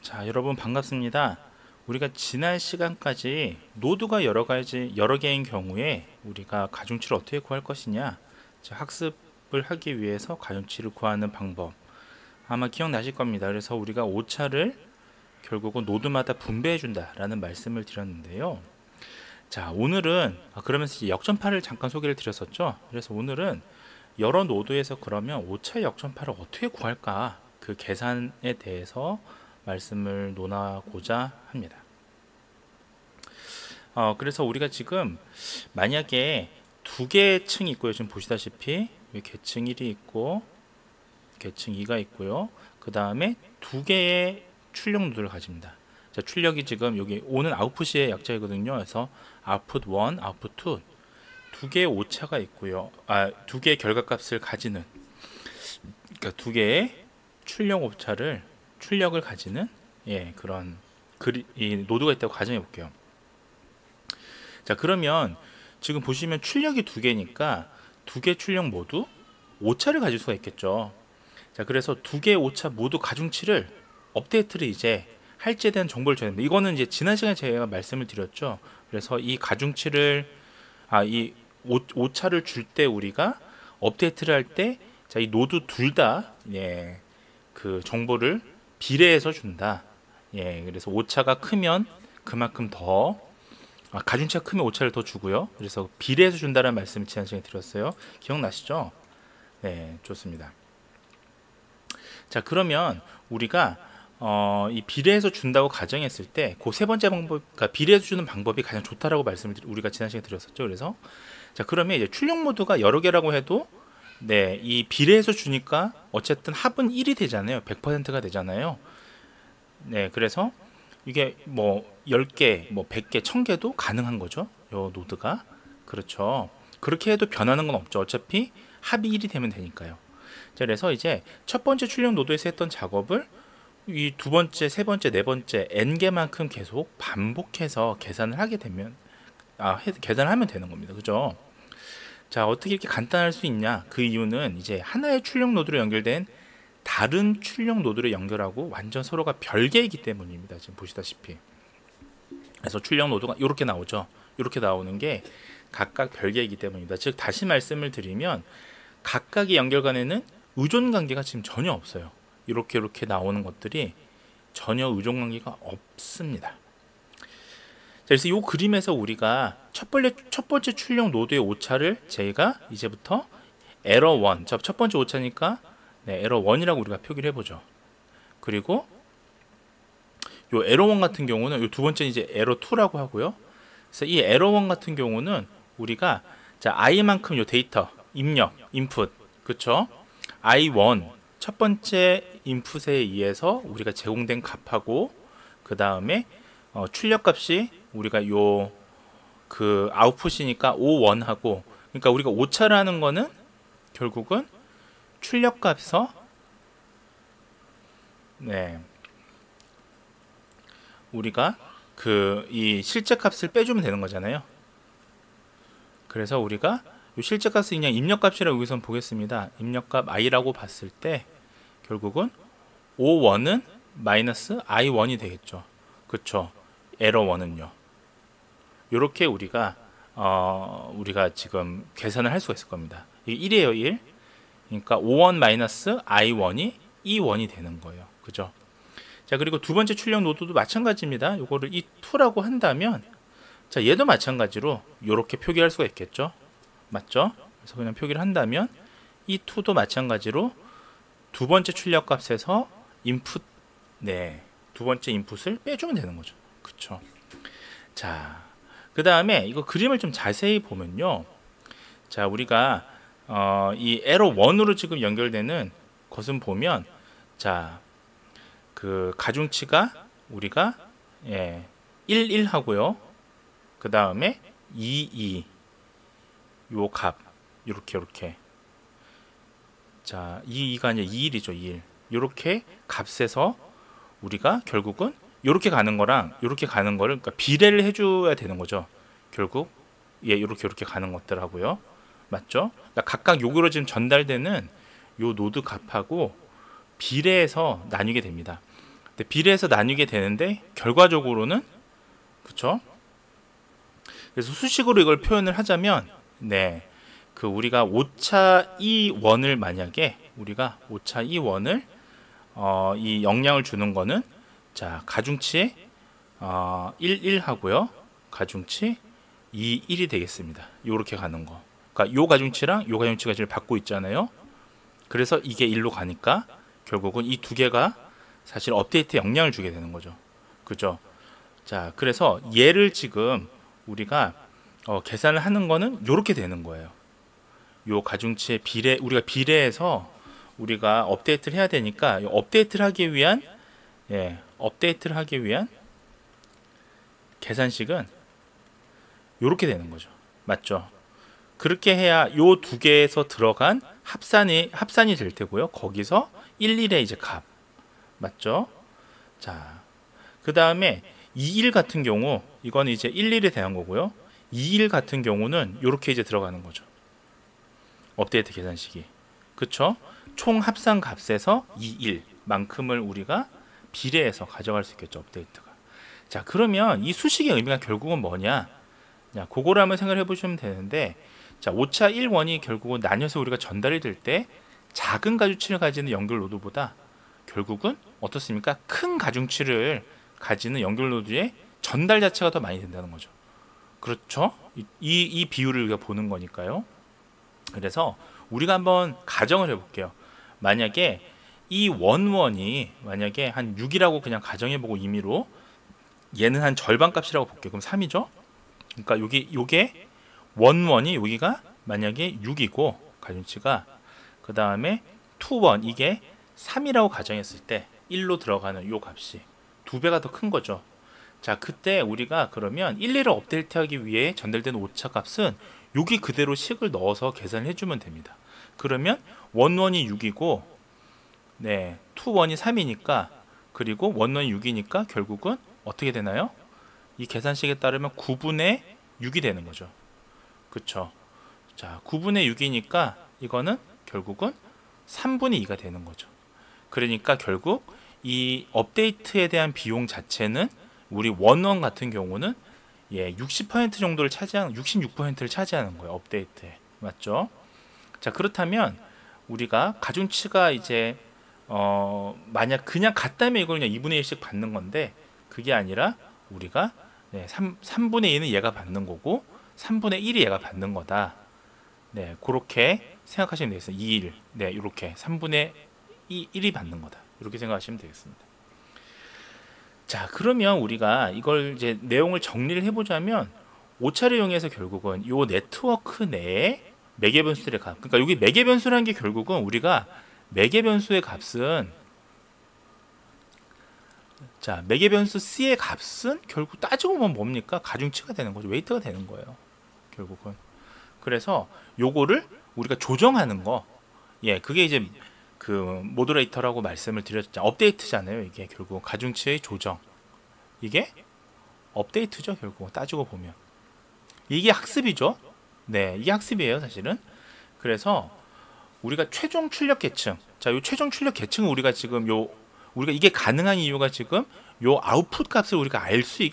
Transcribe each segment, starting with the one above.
자, 여러분 반갑습니다. 우리가 지난 시간까지 노드가 여러 개인 경우에 우리가 가중치를 어떻게 구할 것이냐, 자, 학습을 하기 위해서 가중치를 구하는 방법 아마 기억나실 겁니다. 그래서 우리가 오차를 결국은 노드마다 분배해 준다라는 말씀을 드렸는데요. 자, 오늘은 그러면서 이제 역전파를 잠깐 소개를 드렸었죠. 그래서 오늘은 여러 노드에서 그러면 오차 역전파를 어떻게 구할까, 그 계산에 대해서 말씀을 논하고자 합니다. 그래서 우리가 지금 만약에 두 개의 층이 있고요. 지금 보시다시피 계층 1이 있고 계층 2가 있고요. 그 다음에 두 개의 출력 노드를 가집니다. 자, 출력이 지금 여기 오는 아웃풋의 약자이거든요. 그래서 아웃풋 1, 아웃풋 2 두 개의 오차가 있고요. 두 개의 결과값을 가지는, 그러니까 두 개의 출력을 가지는 그런 이 노드가 있다고 가정해 볼게요. 자, 그러면 지금 보시면 출력이 두 개니까 두 개 출력 모두 오차를 가질 수가 있겠죠. 자, 그래서 두 개의 오차 모두 가중치를 업데이트를 이제 할지에 대한 정보를 줘야 됩니다. 이거는 이제 지난 시간에 제가 말씀을 드렸죠. 그래서 이 가중치를 이 오차를 줄 때 우리가 업데이트를 할 때, 자, 이 노드 둘 다 그 정보를 비례해서 준다. 그래서 오차가 크면 그만큼 더 가중치가 크면 오차를 더 주고요. 그래서 비례해서 준다는 말씀을 지난 시간에 드렸어요. 기억나시죠? 네, 좋습니다. 자, 그러면 우리가 이 비례해서 준다고 가정했을 때 그 세 번째 방법, 그러니까 비례해서 주는 방법이 가장 좋다라고 말씀을 우리가 지난 시간에 드렸었죠. 그래서 자, 그러면 이제 출력 모드가 여러 개라고 해도 이 비례해서 주니까 어쨌든 합은 1이 되잖아요. 100%가 되잖아요. 그래서 이게 뭐 10개, 뭐 100개, 1000개도 가능한 거죠. 요 노드가. 그렇죠. 그렇게 해도 변하는 건 없죠. 어차피 합이 1이 되면 되니까요. 자, 그래서 이제 첫 번째 출력 노드에서 했던 작업을 이 두 번째, 세 번째, 네 번째 n개만큼 계속 반복해서 계산을 하게 되면 계산을 하면 되는 겁니다. 그죠? 자, 어떻게 이렇게 간단할 수 있냐? 그 이유는 이제 하나의 출력 노드로 연결된 다른 출력 노드를 연결하고 완전 서로가 별개이기 때문입니다. 지금 보시다시피. 그래서 출력 노드가 이렇게 나오죠. 이렇게 나오는 게 각각 별개이기 때문입니다. 즉, 다시 말씀을 드리면 각각의 연결관에는 의존 관계가 지금 전혀 없어요. 이렇게 나오는 것들이 전혀 의존 관계가 없습니다. 자, 그래서 이 그림에서 우리가 첫 번째 출력 노드의 오차를 제가 이제부터 에러 1, 첫 번째 오차니까 에러 1이라고 우리가 표기를 해보죠. 그리고 요 에러 1 같은 경우는 요 두 번째 이제 에러 2라고 하고요. 그래서 이 에러 1 같은 경우는 우리가 i만큼 요 데이터 입력, 인풋, 그쵸? i1 첫 번째 인풋에 의해서 우리가 제공된 값하고, 그 다음에 출력값이 우리가 요 그 아웃풋이니까 O1하고, 그러니까 우리가 오차라는 거는 결국은 출력값에서 우리가 이 실제값을 빼주면 되는 거잖아요. 그래서 우리가 이 실제값을 그냥 입력값이라고 여기서 보겠습니다. 입력값 i라고 봤을 때 결국은 O1은 마이너스 I1이 되겠죠. 그쵸? 에러 1은요. 이렇게 우리가 지금 계산을 할 수가 있을 겁니다. 이게 1이에요, 1. 그러니까 O1 마이너스 I1이 E1이 되는 거예요. 그죠? 자, 그리고 두 번째 출력 노드도 마찬가지입니다. 이거를 E2라고 한다면, 자, 얘도 마찬가지로 이렇게 표기할 수가 있겠죠. 맞죠? 그래서 그냥 표기를 한다면 E2도 마찬가지로 두 번째 출력 값에서 인풋, 두 번째 인풋을 빼주면 되는 거죠. 그쵸? 자, 그 다음에 이거 그림을 좀 자세히 보면요. 자, 우리가 이 에러 1으로 지금 연결되는 것은 보면, 자, 그 가중치가 우리가 1, 1 하고요. 그 다음에 2, 2 요 값 요렇게 자, 2, 2가 아니라 2, 1이죠. 2, 1 요렇게 값에서 우리가 결국은 요렇게 가는 거랑 요렇게 가는 거를, 그러니까 비례를 해줘야 되는 거죠. 결국 요렇게 가는 것들하고요. 맞죠? 그러니까 각각 요구로 지금 전달되는 요 노드 값하고 비례해서 나뉘게 됩니다. 근데 비례해서 나뉘게 되는데 결과적으로는 그쵸? 그래서 수식으로 이걸 표현을 하자면 네, 그 우리가 오차 2원을 만약에 우리가 오차 2원을 이 영향을 주는 거는 자 가중치 1, 1 하고요. 가중치 2, 1이 되겠습니다. 요렇게 가는 거. 그러니까 요 가중치랑 요 가중치가 지금 받고 있잖아요. 그래서 이게 1로 가니까 결국은 이 두 개가 사실 업데이트에 영향을 주게 되는 거죠. 그죠? 자, 그래서 얘를 지금 우리가 계산을 하는 거는 요렇게 되는 거예요. 요 가중치의 비례, 우리가 비례해서 우리가 업데이트를 해야 되니까 업데이트를 하기 위한 업데이트를 하기 위한 계산식은 요렇게 되는 거죠. 맞죠? 그렇게 해야 요 두 개에서 들어간 합산이 될 테고요. 거기서 1, 1의 이제 값. 맞죠? 자, 그 다음에 2, 1 같은 경우 이건 이제 1, 1에 대한 거고요. 2, 1 같은 경우는 요렇게 이제 들어가는 거죠. 업데이트 계산식이. 그쵸? 총 합산 값에서 2, 1 만큼을 우리가 비례해서 가져갈 수 있겠죠. 업데이트가. 자, 그러면 이 수식의 의미가 결국은 뭐냐? 자, 그거를 한번 생각을 해보시면 되는데, 자, 오차 1원이 결국은 나뉘어서 우리가 전달이 될 때 작은 가중치를 가지는 연결 노드보다 결국은 어떻습니까? 큰 가중치를 가지는 연결 노드의 전달 자체가 더 많이 된다는 거죠. 그렇죠? 이 비율을 우리가 보는 거니까요. 그래서 우리가 한번 가정을 해볼게요. 만약에 이 원원이 만약에 한 6이라고 그냥 가정해보고 임의로 얘는 한 절반 값이라고 볼게요. 그럼 3이죠? 그러니까 요게 원원이 여기가 만약에 6이고 가중치가 그 다음에 투원 이게 3이라고 가정했을 때 1로 들어가는 요 값이 2배가 더 큰 거죠. 자, 그때 우리가 그러면 1, 2를 업데이트하기 위해 전달되는 오차 값은 여기 그대로 식을 넣어서 계산을 해주면 됩니다. 그러면 원원이 6이고 네, 투원이 3이니까 그리고 원원이 6이니까 결국은 어떻게 되나요? 이 계산식에 따르면 9분의 6이 되는 거죠. 그쵸? 자, 9분의 6이니까 이거는 결국은 3분의 2가 되는 거죠. 그러니까 결국 이 업데이트에 대한 비용 자체는 우리 원원 같은 경우는 60% 정도를 차지하는 66%를 차지하는 거예요. 업데이트에. 맞죠? 자, 그렇다면 우리가 가중치가 이제 만약 그냥 같다면 이걸 그냥 2분의 1씩 받는 건데 그게 아니라 우리가 3분의 2는 얘가 받는 거고 3분의 1이 얘가 받는 거다. 네, 그렇게 생각하시면 되겠습니다. 2, 1. 네, 이렇게 3분의 1이 받는 거다. 이렇게 생각하시면 되겠습니다. 자, 그러면 우리가 이걸 이제 내용을 정리를 해보자면 오차를 이용해서 결국은 이 네트워크 내에 매개 변수들의 값. 그러니까 여기 매개 변수라는 게 결국은 우리가 매개 변수의 값은 자, 매개 변수 C의 값은 결국 따지고 보면 뭡니까? 가중치가 되는 거죠. 웨이트가 되는 거예요. 결국은. 그래서 요거를 우리가 조정하는 거. 그게 이제 그 모듈레이터라고 말씀을 드렸죠. 업데이트잖아요. 이게 결국 가중치의 조정. 이게 업데이트죠. 결국 따지고 보면. 이게 학습이죠. 네, 이게 학습이에요, 사실은. 그래서 우리가 최종 출력 계층. 자, 요 최종 출력 계층은 우리가 지금 우리가 이게 가능한 이유가 지금 요 아웃풋 값을 우리가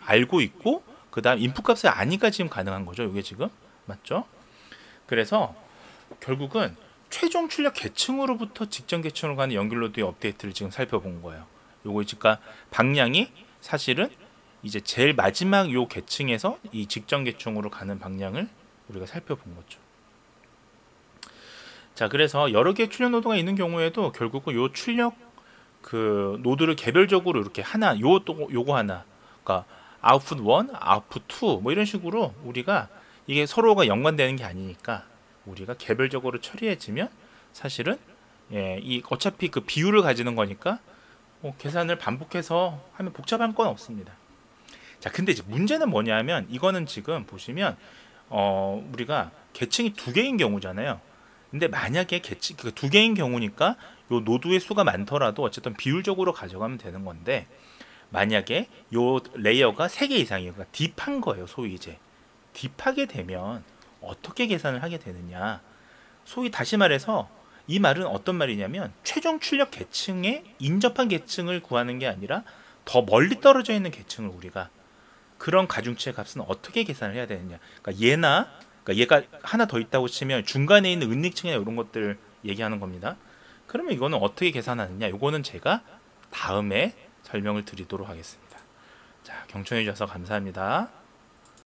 알고 있고 그다음 인풋 값을 아니까 지금 가능한 거죠. 이게 지금 맞죠? 그래서 결국은 최종 출력 계층으로부터 직전 계층으로 가는 연결 노드의 업데이트를 지금 살펴본 거예요. 요거 그러니까 방향이 사실은 이제 제일 마지막 요 계층에서 이 직전 계층으로 가는 방향을 우리가 살펴본 거죠. 자, 그래서 여러 개의 출력 노드가 있는 경우에도 결국은 요 출력 그 노드를 개별적으로 이렇게 하나 요거 하나 그러니까 아웃풋 1, 아웃풋 2 뭐 이런 식으로 우리가 이게 서로가 연관되는 게 아니니까 우리가 개별적으로 처리해지면 사실은 이 어차피 그 비율을 가지는 거니까 계산을 반복해서 하면 복잡한 건 없습니다. 자, 근데 이제 문제는 뭐냐면 이거는 지금 보시면 우리가 계층이 2개인 경우잖아요. 근데 만약에 계층 그 2개인 경우니까 요 노드의 수가 많더라도 어쨌든 비율적으로 가져가면 되는 건데 만약에 요 레이어가 3개 이상이에요. 그러니까 딥한 거예요. 소위 이제 딥하게 되면 어떻게 계산을 하게 되느냐. 소위 다시 말해서 이 말은 어떤 말이냐면 최종 출력 계층에 인접한 계층을 구하는 게 아니라 더 멀리 떨어져 있는 계층을 우리가 그런 가중치의 값은 어떻게 계산을 해야 되느냐. 그러니까 얘가 하나 더 있다고 치면 중간에 있는 은닉층이나 이런 것들 얘기하는 겁니다. 그러면 이거는 어떻게 계산하느냐. 이거는 제가 다음에 설명을 드리도록 하겠습니다. 자, 경청해 주셔서 감사합니다.